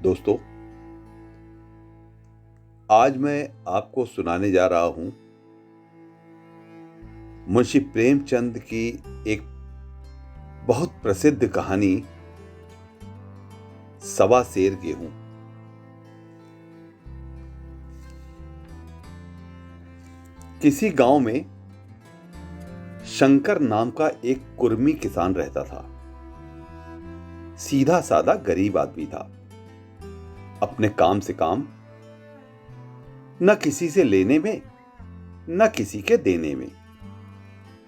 दोस्तों, आज मैं आपको सुनाने जा रहा हूं मुंशी प्रेमचंद की एक बहुत प्रसिद्ध कहानी सवा सेर गेहूं। किसी गांव में शंकर नाम का एक कुर्मी किसान रहता था। सीधा साधा गरीब आदमी था। अपने काम से काम, न किसी से लेने में न किसी के देने में,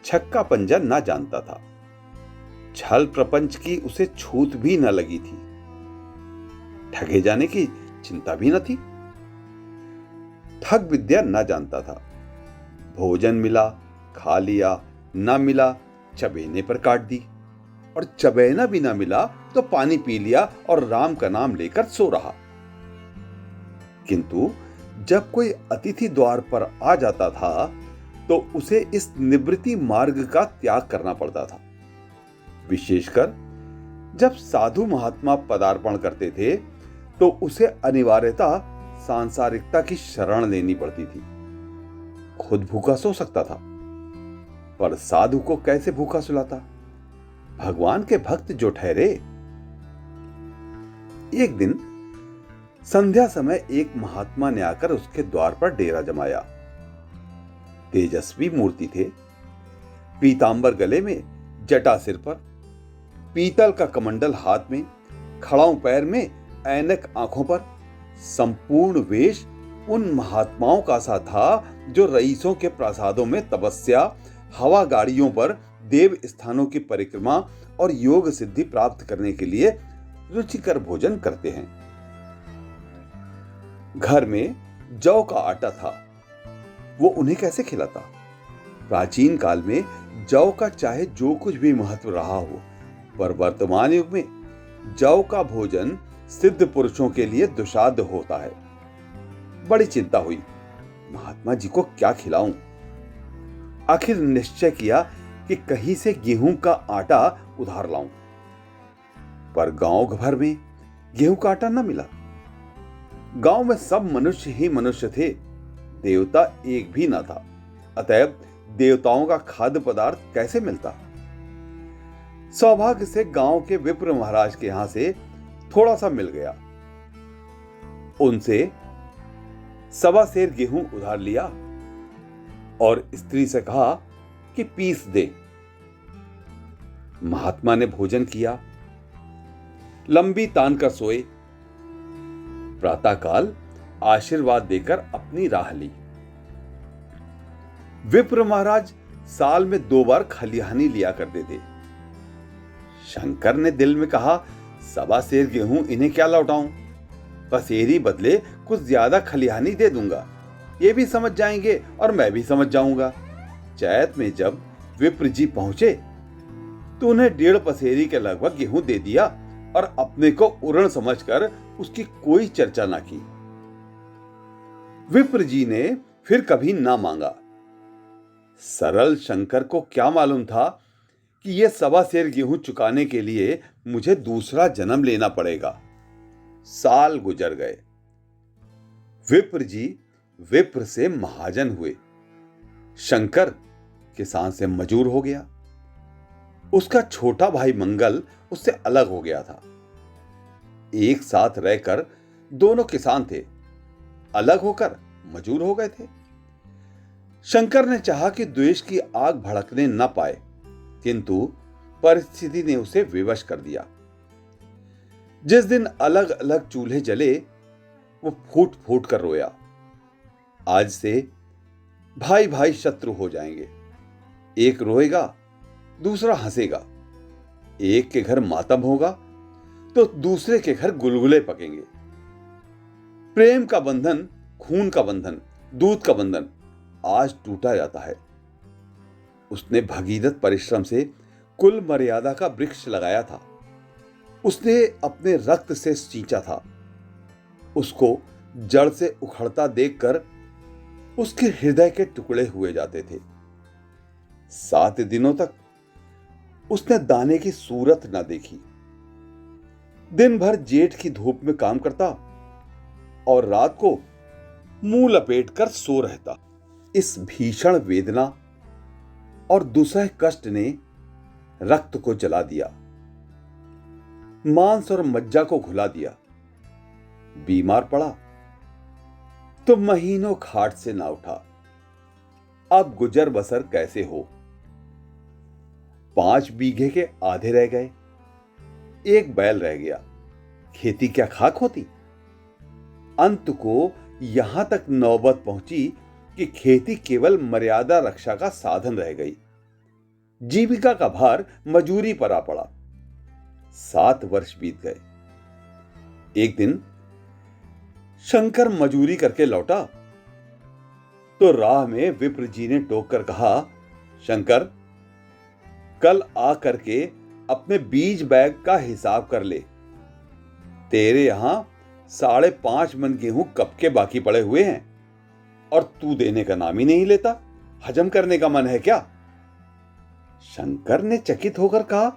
छक्का पंजा ना जानता था। छल प्रपंच की उसे छूत भी न लगी थी। ठगे जाने की चिंता भी न थी। ठग विद्या न जानता था। भोजन मिला खा लिया, ना मिला चबेने पर काट दी, और चबेना भी ना मिला तो पानी पी लिया और राम का नाम लेकर सो रहा। किंतु जब कोई अतिथि द्वार पर आ जाता था तो उसे इस निवृत्ति मार्ग का त्याग करना पड़ता था। विशेषकर जब साधु महात्मा पदार्पण करते थे तो उसे अनिवार्यता सांसारिकता की शरण लेनी पड़ती थी। खुद भूखा सो सकता था, पर साधु को कैसे भूखा सुलाता? भगवान के भक्त जो ठहरे। एक दिन संध्या समय एक महात्मा ने आकर उसके द्वार पर डेरा जमाया। तेजस्वी मूर्ति थे। पीतांबर गले में, जटा सिर पर, पीतल का कमंडल हाथ में, खड़ाऊ पैर में, ऐनक आंखों पर। संपूर्ण वेश उन महात्माओं का सा था जो रईसों के प्रासादों में तपस्या, हवा गाड़ियों पर देव स्थानों की परिक्रमा और योग सिद्धि प्राप्त करने के लिए रुचिकर भोजन करते हैं। घर में जौ का आटा था, वो उन्हें कैसे खिलाता? प्राचीन काल में जौ का चाहे जो कुछ भी महत्व रहा हो, पर वर्तमान युग में जौ का भोजन सिद्ध पुरुषों के लिए दुसाध्य होता है। बड़ी चिंता हुई, महात्मा जी को क्या खिलाऊं? आखिर निश्चय किया कि कहीं से गेहूं का आटा उधार लाऊं, पर गांव भर में गेहूं का आटा न मिला। गांव में सब मनुष्य ही मनुष्य थे, देवता एक भी न था। अतएव देवताओं का खाद्य पदार्थ कैसे मिलता? सौभाग्य से गांव के विप्र महाराज के यहां से थोड़ा सा मिल गया। उनसे सवा सेर गेहूं उधार लिया और स्त्री से कहा कि पीस दे। महात्मा ने भोजन किया, लंबी तान कर सोए। प्रातःकाल आशीर्वाद देकर अपनी राह ली। विप्र महाराज साल में 2 बार खलिहानी लिया करते थे। शंकर ने दिल में कहा, सवा सेर गेहूं इन्हें क्या लौटाऊं? पसेरी बदले कुछ ज्यादा खलिहानी दे दूंगा, ये भी समझ जाएंगे और मैं भी समझ जाऊंगा। चैत में जब विप्र जी पहुंचे तो उन्हें 1.5 पसेरी के लगभग गेहूं दे दिया और अपने को उरण समझकर उसकी कोई चर्चा ना की। विप्र जी ने फिर कभी ना मांगा। सरल शंकर को क्या मालूम था कि यह सवा सेर गेहूं चुकाने के लिए मुझे दूसरा जन्म लेना पड़ेगा। साल गुजर गए। विप्र जी विप्र से महाजन हुए। शंकर किसान से मजूर हो गया। उसका छोटा भाई मंगल उससे अलग हो गया था। एक साथ रहकर दोनों किसान थे, अलग होकर मजूर हो गए थे। शंकर ने चाहा कि द्वेष की आग भड़कने न पाए, किंतु परिस्थिति ने उसे विवश कर दिया। जिस दिन अलग अलग चूल्हे जले, वो फूट फूट कर रोया। आज से भाई भाई शत्रु हो जाएंगे। एक रोएगा, दूसरा हंसेगा। एक के घर मातम होगा तो दूसरे के घर गुलगुले पकेंगे। प्रेम का बंधन, खून का बंधन, दूध का बंधन आज टूटा जाता है। उसने भगीरथ परिश्रम से कुल मर्यादा का वृक्ष लगाया था। उसने अपने रक्त से सींचा था। उसको जड़ से उखड़ता देखकर उसके हृदय के टुकड़े हुए जाते थे। 7 दिनों तक उसने दाने की सूरत न देखी। दिन भर जेठ की धूप में काम करता और रात को मुंह लपेटकर सो रहता। इस भीषण वेदना और दुसह कष्ट ने रक्त को जला दिया, मांस और मज्जा को घुला दिया। बीमार पड़ा तो महीनों खाट से ना उठा। अब गुजर बसर कैसे हो? 5 बीघे के आधे रह गए, एक बैल रह गया। खेती क्या खाक होती? अंत को यहां तक नौबत पहुंची कि खेती केवल मर्यादा रक्षा का साधन रह गई। जीविका का भार मजूरी पर आ पड़ा। 7 वर्ष बीत गए। एक दिन शंकर मजूरी करके लौटा तो राह में विप्र जी ने टोक कर कहा, शंकर, कल आ करके अपने बीज बैग का हिसाब कर ले। तेरे यहां 5.5 मन गेहूं कब के बाकी पड़े हुए हैं और तू देने का नाम ही नहीं लेता। हजम करने का मन है क्या? शंकर ने चकित होकर कहा,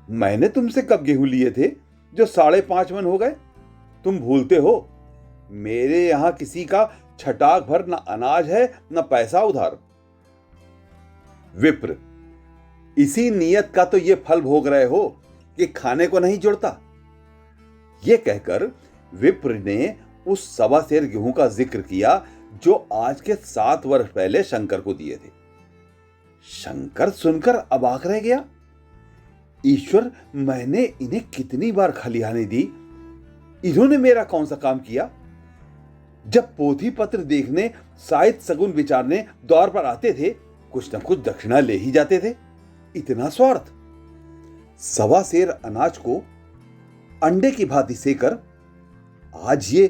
मैंने तुमसे कब गेहूं लिए थे जो 5.5 मन हो गए? तुम भूलते हो, मेरे यहां किसी का छटाक भर न अनाज है न पैसा उधार। विप्र, इसी नियत का तो ये फल भोग रहे हो कि खाने को नहीं जुड़ता। ये कहकर विप्र ने उस 1.25 सेर गेहूं का जिक्र किया जो आज के 7 वर्ष पहले शंकर को दिए थे। शंकर सुनकर अबाक रह गया। ईश्वर, मैंने इन्हें कितनी बार खलिहानी दी, इन्होंने मेरा कौन सा काम किया? जब पोथी पत्र देखने, साहित्य सगुन विचारने द्वार पर आते थे, कुछ न कुछ दक्षिणा ले ही जाते थे। इतना स्वार्थ! 1.25 सेर अनाज को अंडे की भांति सेकर आज ये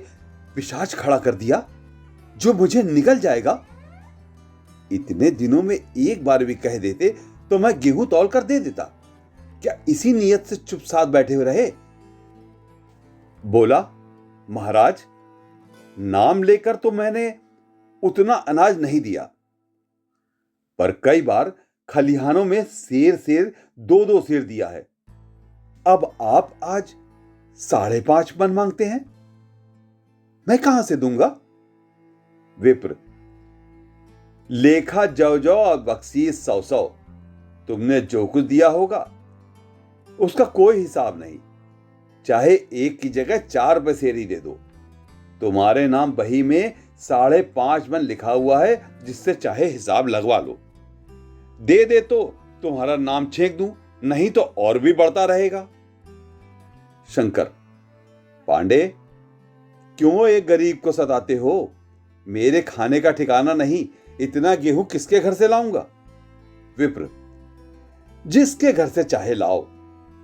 पिशाच खड़ा कर दिया जो मुझे निगल जाएगा। इतने दिनों में एक बार भी कह देते तो मैं गेहूं तौल कर दे देता। क्या इसी नियत से चुप साथ बैठे हुए रहे? बोला, महाराज, नाम लेकर तो मैंने उतना अनाज नहीं दिया, पर कई बार खलिहानों में सेर 2-2 सेर दिया है। अब आप आज 5.5 मन मांगते हैं, मैं कहां से दूंगा? विप्र, लेखा जौ और बख्शीश 100, तुमने जो कुछ दिया होगा उसका कोई हिसाब नहीं। चाहे एक की जगह 4 बसेरी दे दो। तुम्हारे नाम बही में 5.5 मन लिखा हुआ है, जिससे चाहे हिसाब लगवा लो। दे तो तुम्हारा नाम छेक दूं, नहीं तो और भी बढ़ता रहेगा। शंकर, पांडे, क्यों एक गरीब को सताते हो? मेरे खाने का ठिकाना नहीं, इतना गेहूं किसके घर से लाऊंगा? विप्र, जिसके घर से चाहे लाओ,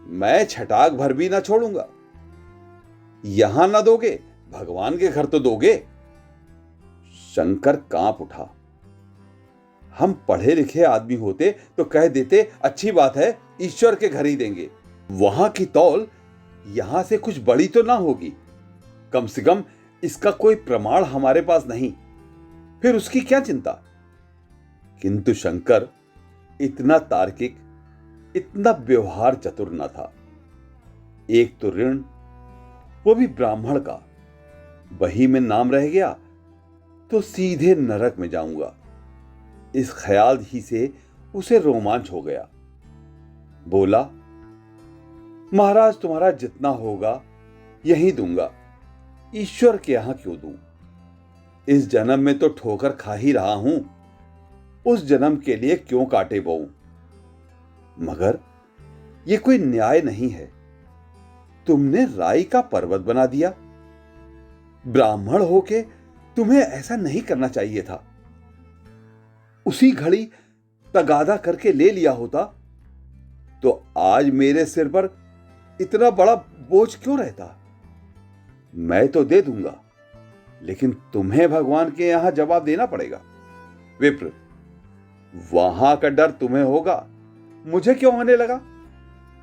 मैं छटाक भर भी ना छोड़ूंगा। यहां ना दोगे, भगवान के घर तो दोगे। शंकर कांप उठा। हम पढ़े लिखे आदमी होते तो कह देते, अच्छी बात है, ईश्वर के घर ही देंगे। वहां की तौल यहां से कुछ बड़ी तो ना होगी, कम से कम इसका कोई प्रमाण हमारे पास नहीं, फिर उसकी क्या चिंता? किंतु शंकर इतना तार्किक, इतना व्यवहार चतुर न था। एक तो ऋण, वो भी ब्राह्मण का, बही में नाम रह गया तो सीधे नरक में जाऊंगा। इस ख्याल ही से उसे रोमांच हो गया। बोला, महाराज, तुम्हारा जितना होगा यही दूंगा, ईश्वर के यहां क्यों दूं? इस जन्म में तो ठोकर खा ही रहा हूं, उस जन्म के लिए क्यों कांटे बोऊं? मगर यह कोई न्याय नहीं है। तुमने राई का पर्वत बना दिया। ब्राह्मण होके तुम्हें ऐसा नहीं करना चाहिए था। उसी घड़ी तगादा करके ले लिया होता तो आज मेरे सिर पर इतना बड़ा बोझ क्यों रहता? मैं तो दे दूंगा, लेकिन तुम्हें भगवान के यहां जवाब देना पड़ेगा। विप्र, वहां का डर तुम्हें होगा, मुझे क्यों होने लगा?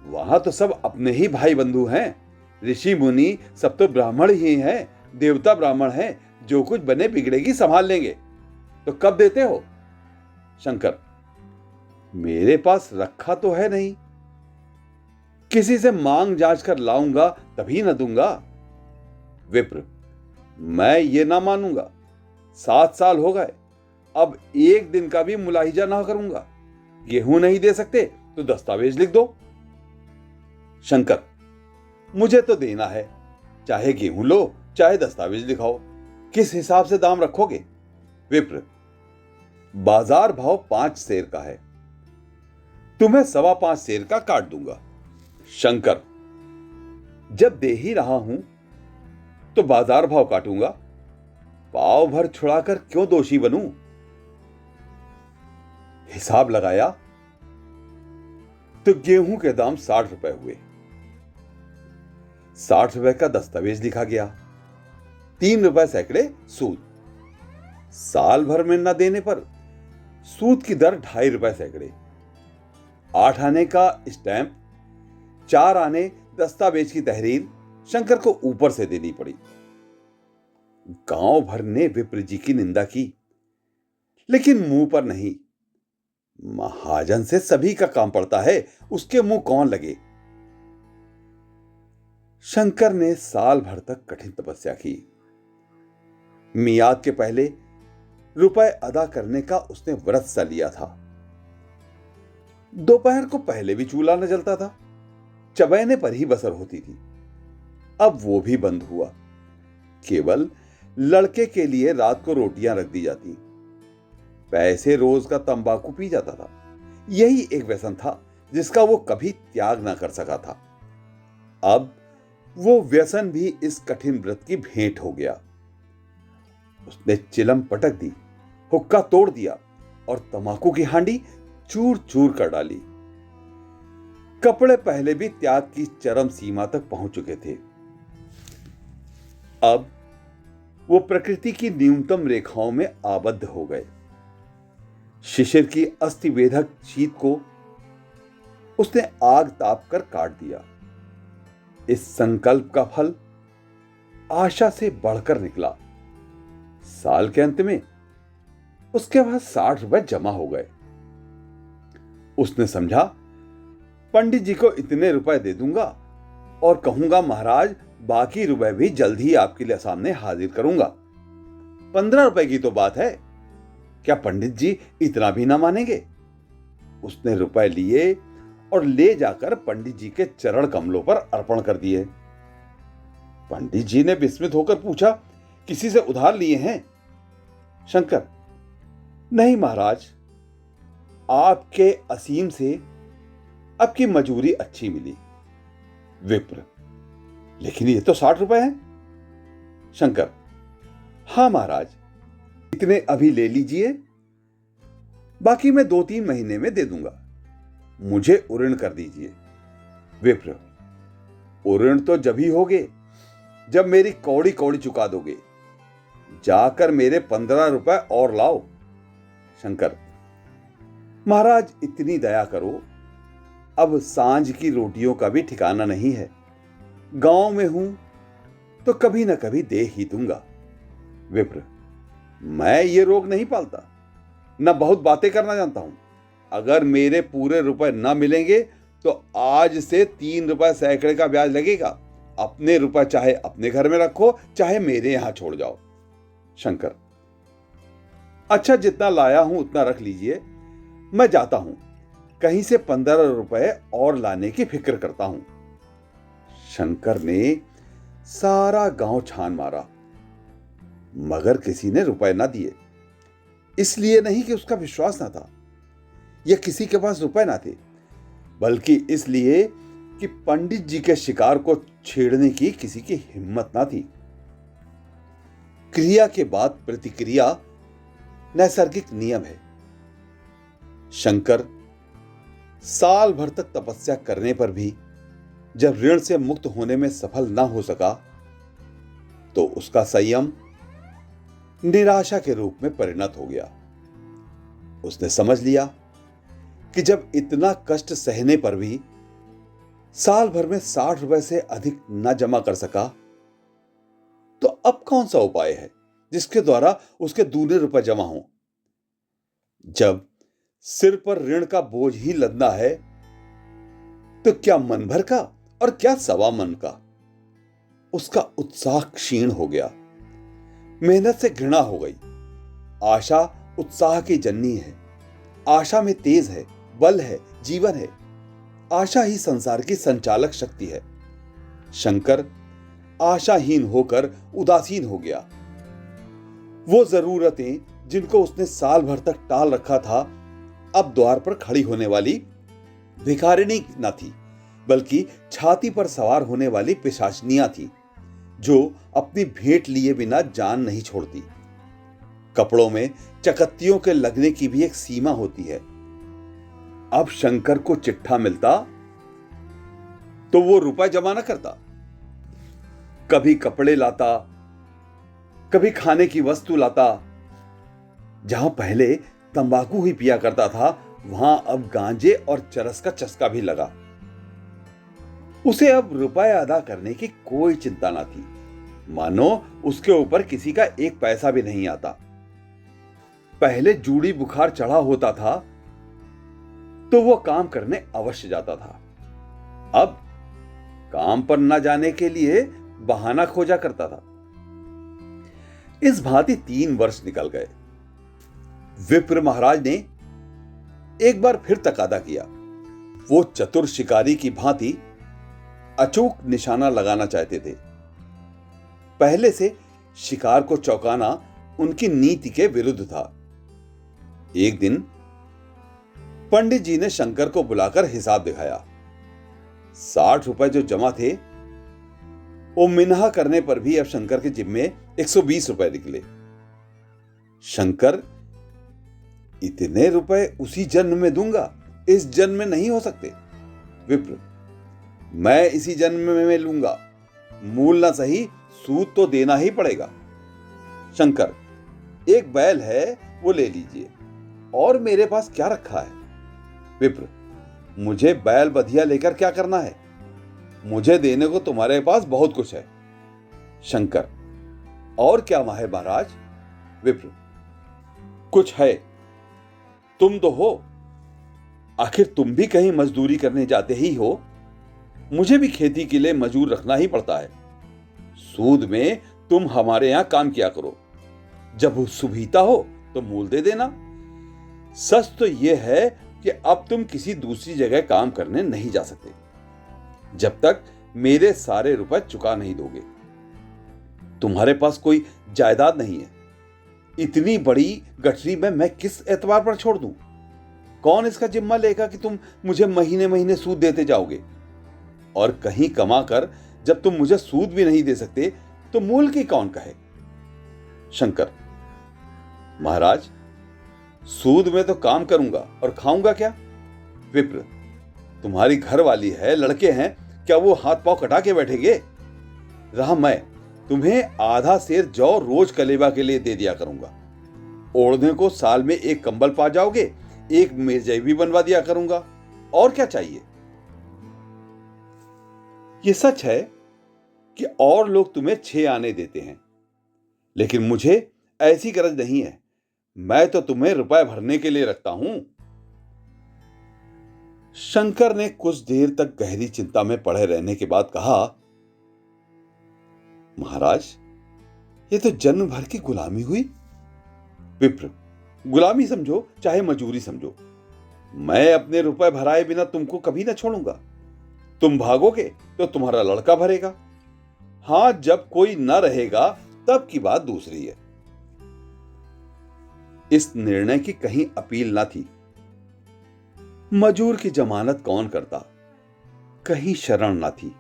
वहां तो सब अपने ही भाई बंधु हैं, ऋषि मुनि सब तो ब्राह्मण ही हैं, देवता ब्राह्मण हैं, जो कुछ बने बिगड़ेगी संभाल लेंगे। तो कब देते हो? शंकर, मेरे पास रखा तो है नहीं। किसी से मांग जांच कर लाऊंगा तभी न दूंगा। विप्र, मैं ये ना मानूंगा। 7 साल हो गए, अब एक दिन का भी मुलाहिजा ना करूंगा। गेहूं नहीं दे सकते तो दस्तावेज लिख दो। शंकर, मुझे तो देना है, चाहे गेहूं लो चाहे दस्तावेज दिखाओ। किस हिसाब से दाम रखोगे? विप्र, बाजार भाव 5 सेर का है, तुम्हें 5.25 सेर का काट दूंगा। शंकर, जब दे ही रहा हूं तो बाजार भाव काटूंगा, पाव भर छुड़ाकर क्यों दोषी बनूं? हिसाब लगाया तो गेहूं के दाम 60 रुपए हुए। 60 रुपए का दस्तावेज लिखा गया, 3 रुपए सैकड़े सूद। साल भर में न देने पर सूद की दर 2.5 रुपए सैकड़े। 8 आने का स्टैंप, 4 आने दस्तावेज की तहरीर शंकर को ऊपर से देनी पड़ी। गांव भर ने विप्र जी की निंदा की, लेकिन मुंह पर नहीं। महाजन से सभी का काम पड़ता है, उसके मुंह कौन लगे। शंकर ने साल भर तक कठिन तपस्या की। मियाद के पहले रुपए अदा करने का उसने व्रत सा लिया था। दोपहर को पहले भी चूल्हा न जलता था, चबैने पर ही बसर होती थी। अब वो भी बंद हुआ। केवल लड़के के लिए रात को रोटियां रख दी जाती। पैसे रोज का तंबाकू पी जाता था। यही एक व्यसन था जिसका वो कभी त्याग ना कर सका था। अब वो व्यसन भी इस कठिन व्रत की भेंट हो गया। उसने चिलम पटक दी, हुक्का तोड़ दिया और तंबाकू की हांडी चूर चूर कर डाली। कपड़े पहले भी त्याग की चरम सीमा तक पहुंच चुके थे। अब वो प्रकृति की न्यूनतम रेखाओं में आबद्ध हो गए। शिशिर की अस्थि वेधक शीत को उसने आग ताप कर काट दिया। इस संकल्प का फल आशा से बढ़कर निकला। साल के अंत में उसके पास 60 रुपए जमा हो गए। उसने समझा, पंडित जी को इतने रुपए दे दूंगा और कहूंगा महाराज बाकी रुपए भी जल्द ही आपके लिए सामने हाजिर करूंगा। 15 रुपए की तो बात है, क्या पंडित जी इतना भी ना मानेंगे? उसने रुपए लिए और ले जाकर पंडित जी के चरण कमलों पर अर्पण कर दिए। पंडित जी ने विस्मित होकर पूछा, किसी से उधार लिए हैं? शंकर, नहीं महाराज, आपके असीम से आपकी मजूरी अच्छी मिली। विप्र, लेकिन ये तो 60 रुपए हैं। शंकर, हां महाराज, इतने अभी ले लीजिए, बाकी मैं 2-3 महीने में दे दूंगा। मुझे उऋण कर दीजिए। विप्र, उऋण तो जब ही होगे जब मेरी कौड़ी कौड़ी चुका दोगे। जाकर मेरे 15 रुपए और लाओ। शंकर, महाराज इतनी दया करो, अब सांझ की रोटियों का भी ठिकाना नहीं है। गांव में हूं तो कभी ना कभी दे ही दूंगा। विप्र, मैं ये रोग नहीं पालता, न बहुत बातें करना जानता हूं। अगर मेरे पूरे रुपए न मिलेंगे तो आज से 3 रुपए सैकड़े का ब्याज लगेगा। अपने रुपए चाहे अपने घर में रखो, चाहे मेरे यहां छोड़ जाओ। शंकर, अच्छा, जितना लाया हूं उतना रख लीजिए, मैं जाता हूं, कहीं से 15 रुपए और लाने की फिक्र करता हूं। शंकर ने सारा गांव छान मारा, मगर किसी ने रुपए ना दिए। इसलिए नहीं कि उसका विश्वास ना था या किसी के पास रुपए ना थे, बल्कि इसलिए कि पंडित जी के शिकार को छेड़ने की किसी की हिम्मत ना थी। क्रिया के बाद प्रतिक्रिया नैसर्गिक नियम है। शंकर साल भर तक तपस्या करने पर भी जब ऋण से मुक्त होने में सफल ना हो सका तो उसका संयम निराशा के रूप में परिणत हो गया। उसने समझ लिया कि जब इतना कष्ट सहने पर भी साल भर में 60 रुपए से अधिक न जमा कर सका तो अब कौन सा उपाय है जिसके द्वारा उसके दूने रुपए जमा हों? जब सिर पर ऋण का बोझ ही लदना है तो क्या मन भर का और क्या सवा मन का। उसका उत्साह क्षीण हो गया। मेहनत से घृणा हो गई। आशा उत्साह की जननी है। आशा में तेज है, बल है, जीवन है। आशा ही संसार की संचालक शक्ति है। शंकर आशाहीन होकर उदासीन हो गया। वो जरूरतें जिनको उसने साल भर तक टाल रखा था, अब द्वार पर खड़ी होने वाली भिखारिणी न थी, बल्कि छाती पर सवार होने वाली पिशाचनियां थी, जो अपनी भेंट लिए बिना जान नहीं छोड़ती। कपड़ों में चकत्तियों के लगने की भी एक सीमा होती है। अब शंकर को चिट्ठा मिलता तो वो रुपए जमा न करता। कभी कपड़े लाता, कभी खाने की वस्तु लाता। जहां पहले तंबाकू ही पिया करता था, वहां अब गांजे और चरस का चस्का भी लगा। उसे अब रुपए अदा करने की कोई चिंता ना थी, मानो उसके ऊपर किसी का एक पैसा भी नहीं आता। पहले जूड़ी बुखार चढ़ा होता था तो वो काम करने अवश्य जाता था। अब काम पर न जाने के लिए बहाना खोजा करता था। इस भांति 3 वर्ष निकल गए। विप्र महाराज ने एक बार फिर तकादा किया। वो चतुर शिकारी की भांति अचूक निशाना लगाना चाहते थे। पहले से शिकार को चौंकाना उनकी नीति के विरुद्ध था। एक दिन पंडित जी ने शंकर को बुलाकर हिसाब दिखाया। 60 रुपए जो जमा थे, वो मिन्हा करने पर भी अब शंकर के जिम्मे 120 रुपए निकले। शंकर, इतने रुपए उसी जन्म में दूंगा, इस जन्म में नहीं हो सकते। विप्र, मैं इसी जन्म में लूंगा। मूल ना सही, सूद तो देना ही पड़ेगा। शंकर, एक बैल है, वो ले लीजिए। और मेरे पास क्या रखा है? विप्र, मुझे बैल बधिया लेकर क्या करना है? मुझे देने को तुम्हारे पास बहुत कुछ है। शंकर, और क्या है महाराज? विप्र, कुछ है। तुम तो हो, आखिर तुम भी कहीं मजदूरी करने जाते ही हो। मुझे भी खेती के लिए मजदूर रखना ही पड़ता है। सूद में तुम हमारे यहां काम किया करो। जब सुविधा हो तो मूल दे देना। सच तो यह है कि अब तुम किसी दूसरी जगह काम करने नहीं जा सकते, जब तक मेरे सारे रुपए चुका नहीं दोगे। तुम्हारे पास कोई जायदाद नहीं है। इतनी बड़ी गठरी में मैं किस एतबार पर छोड़ दूं? कौन इसका जिम्मा लेगा कि तुम मुझे महीने महीने सूद देते जाओगे? और कहीं कमाकर जब तुम मुझे सूद भी नहीं दे सकते, तो मूल की कौन कहे? शंकर, महाराज, सूद में तो काम करूंगा और खाऊंगा क्या? विप्र, तुम्हारी घरवाली है, लड़के हैं, क्या वो हाथ पांव कटा के बैठेंगे? रहा मैं, तुम्हें आधा सेर जौ रोज कलेवा के लिए दे दिया करूंगा। ओढ़ने को साल में एक कंबल पा जाओगे, एक मिर्जाई भी बनवा दिया करूंगा। और क्या चाहिए? ये सच है कि और लोग तुम्हें 6 आने देते हैं, लेकिन मुझे ऐसी गरज नहीं है। मैं तो तुम्हें रुपए भरने के लिए रखता हूं। शंकर ने कुछ देर तक गहरी चिंता में पड़े रहने के बाद कहा, महाराज, ये तो जन्म भर की गुलामी हुई। विप्र, गुलामी समझो चाहे मजूरी समझो, मैं अपने रुपए भराए बिना तुमको कभी ना छोड़ूंगा। तुम भागोगे तो तुम्हारा लड़का भरेगा। हां, जब कोई न रहेगा तब की बात दूसरी है। इस निर्णय की कहीं अपील न थी। मजूर की जमानत कौन करता? कहीं शरण न थी।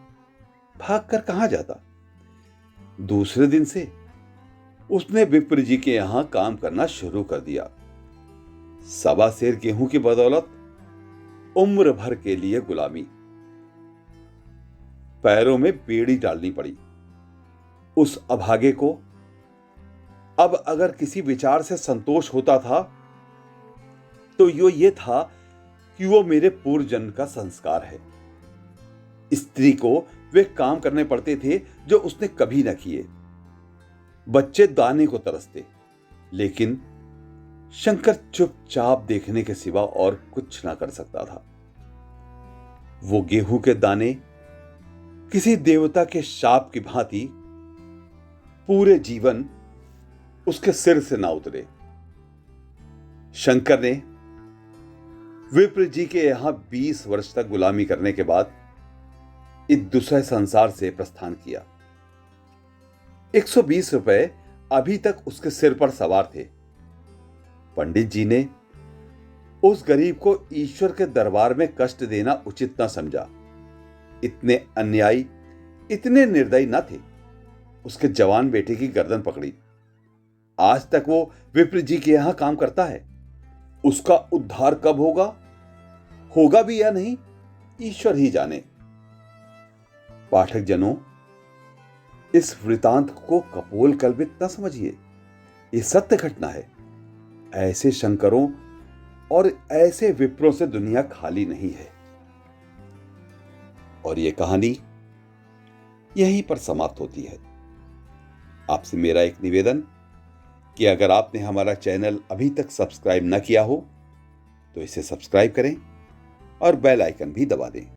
भागकर कहां जाता? दूसरे दिन से उसने विप्र जी के यहां काम करना शुरू कर दिया। 1.25 सेर गेहूं की बदौलत उम्र भर के लिए गुलामी। पैरों में बेड़ी डालनी पड़ी। उस अभागे को अब अगर किसी विचार से संतोष होता था तो ये था कि वो मेरे पूर्व जन्म का संस्कार है। स्त्री को वे काम करने पड़ते थे जो उसने कभी न किए। बच्चे दाने को तरसते, लेकिन शंकर चुपचाप देखने के सिवा और कुछ ना कर सकता था। वो गेहूं के दाने किसी देवता के शाप की भांति पूरे जीवन उसके सिर से ना उतरे। शंकर ने विप्र जी के यहां 20 वर्ष तक गुलामी करने के बाद इस दूसरे संसार से प्रस्थान किया। 120 रुपए अभी तक उसके सिर पर सवार थे। पंडित जी ने उस गरीब को ईश्वर के दरबार में कष्ट देना उचित न समझा। इतने अन्यायी, इतने निर्दयी न थे। उसके जवान बेटे की गर्दन पकड़ी। आज तक वो विप्र जी के यहां काम करता है। उसका उद्धार कब होगा भी या नहीं, ईश्वर ही जाने। पाठक जनों, इस वृतांत को कपोल कल्पित न समझिए। ये सत्य घटना है। ऐसे शंकरों और ऐसे विप्रों से दुनिया खाली नहीं है। और ये कहानी यहीं पर समाप्त होती है। आपसे मेरा एक निवेदन कि अगर आपने हमारा चैनल अभी तक सब्सक्राइब न किया हो तो इसे सब्सक्राइब करें और बेल आइकन भी दबा दें।